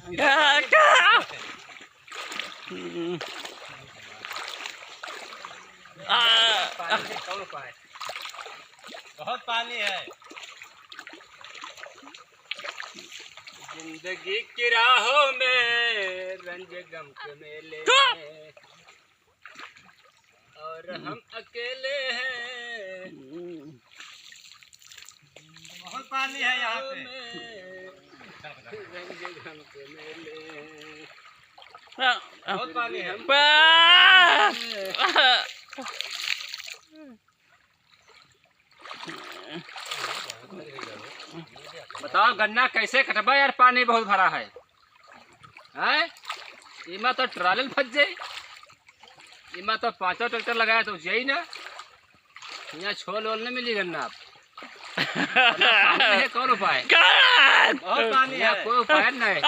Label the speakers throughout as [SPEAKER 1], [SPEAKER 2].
[SPEAKER 1] बहुत पानी है।
[SPEAKER 2] जिंदगी की राहों में रंज गम के मेले हैं और हम अकेले हैं।
[SPEAKER 1] बहुत पानी है यहाँ पे।
[SPEAKER 2] रंज गम के मेले हैं।
[SPEAKER 1] बहुत पानी है।
[SPEAKER 2] बताओ गन्ना कैसे कटबा यार, पानी बहुत भरा है। हैं? इमा तो ट्राले में फंस जाई। इमा तो 5 ट्रैक्टर लगाया तो यही ना, यहाँ छोल वोल नहीं मिली गन्ना आप। है कौन उपाय?
[SPEAKER 1] बहुत पानी है।
[SPEAKER 2] कोई उपाय नहीं।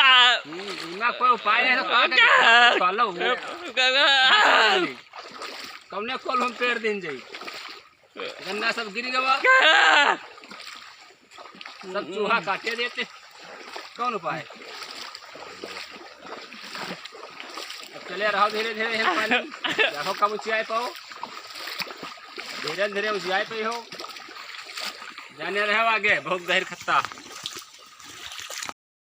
[SPEAKER 2] इमा कोई उपाय नहीं तो कौने कोल हम पेड़ दिन जाई, गन्ना सब गिर गवा, सब चूहा काटे देते। कौन उपाय? अब चले रहो धीरे धीरे पानी, देखो कब ऊंचाई पाओ, धीरे धीरे ऊंचाई पे हो, जाने रहो आगे बहुत गहर खत्ता।